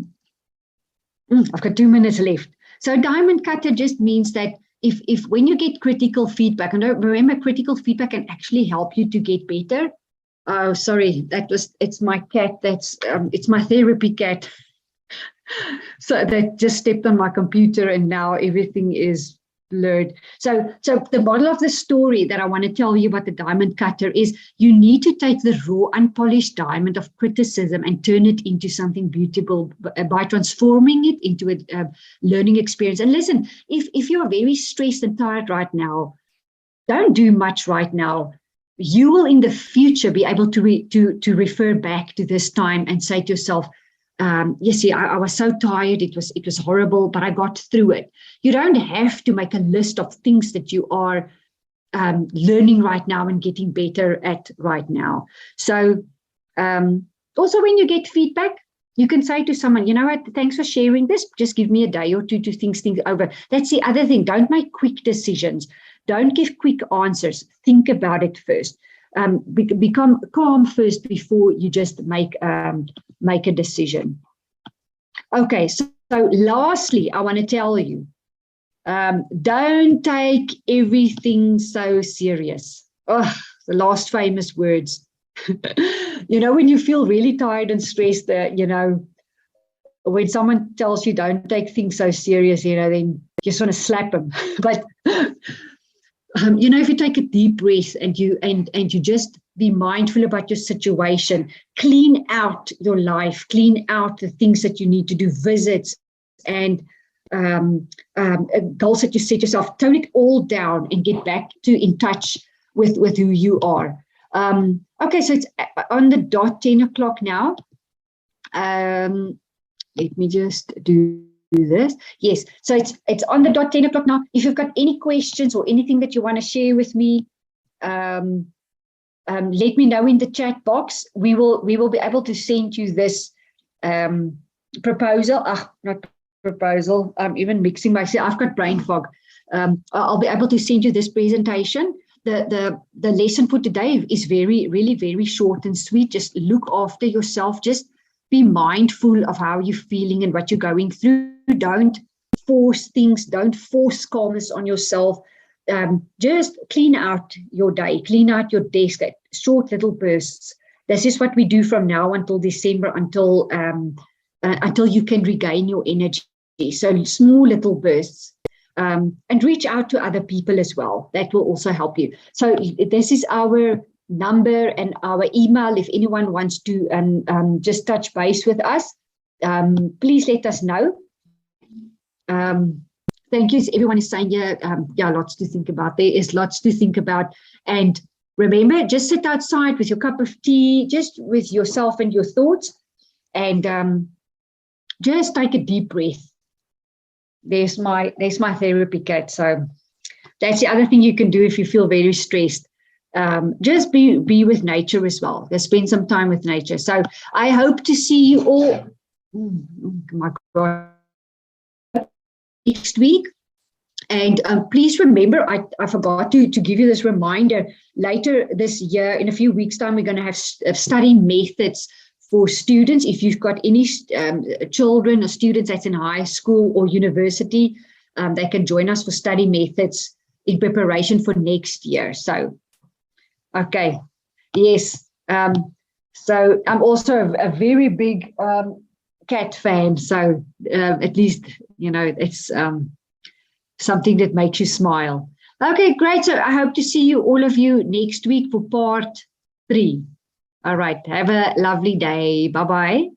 got 2 minutes left. So diamond cutter just means that if when you get critical feedback, and remember, critical feedback can actually help you to get better. Oh, sorry, it's my cat. It's my therapy cat. So that just stepped on my computer and now everything is blurred. So the model of the story that I want to tell you about the diamond cutter is you need to take the raw, unpolished diamond of criticism and turn it into something beautiful by transforming it into a learning experience. And listen, if you're very stressed and tired right now, don't do much right now. You will in the future be able to refer back to this time and say to yourself, I was so tired. It was horrible, but I got through it. You don't have to make a list of things that you are learning right now and getting better at right now. So also when you get feedback, you can say to someone, you know what, thanks for sharing this. Just give me a day or two to think things over. That's the other thing. Don't make quick decisions. Don't give quick answers. Think about it first. Become calm first before you just make a decision. Okay, so lastly, I want to tell you, don't take everything so serious. Oh, the last famous words. when you feel really tired and stressed, when someone tells you don't take things so serious, then you just want to slap them. But if you take a deep breath and you just be mindful about your situation, clean out your life, clean out the things that you need to do, visits and goals that you set yourself, tone it all down and get back in touch with who you are. Okay, so it's on the dot 10 o'clock now. Let me just do this. Yes, so it's on the dot 10 o'clock now. If you've got any questions or anything that you want to share with me, let me know in the chat box. We will be able to send you this proposal. Not proposal. I'm even mixing myself. I've got brain fog. I'll be able to send you this presentation. The lesson for today is really very short and sweet. Just look after yourself. Just be mindful of how you're feeling and what you're going through. Don't force things. Don't force calmness on yourself. Just clean out your day. Clean out your desk at short little bursts. This is what we do from now until December, until you can regain your energy. So small little bursts. And reach out to other people as well. That will also help you. So this is our number and our email. If anyone wants to just touch base with us, please let us know. Thank you. Everyone is saying, lots to think about. There is lots to think about. And remember, just sit outside with your cup of tea, just with yourself and your thoughts, and just take a deep breath. There's my therapy cat. So that's the other thing you can do if you feel very stressed. Just be with nature as well. Just spend some time with nature. So I hope to see you all. Oh my God. Next week. And please remember, I forgot to give you this reminder. Later this year, in a few weeks' time, we're going to have study methods for students. If you've got any children or students that's in high school or university, they can join us for study methods in preparation for next year. So, okay, yes. So I'm also a very big cat fan. So at least, it's something that makes you smile. Okay, great. So I hope to see all of you next week for part 3. All right. Have a lovely day. Bye-bye.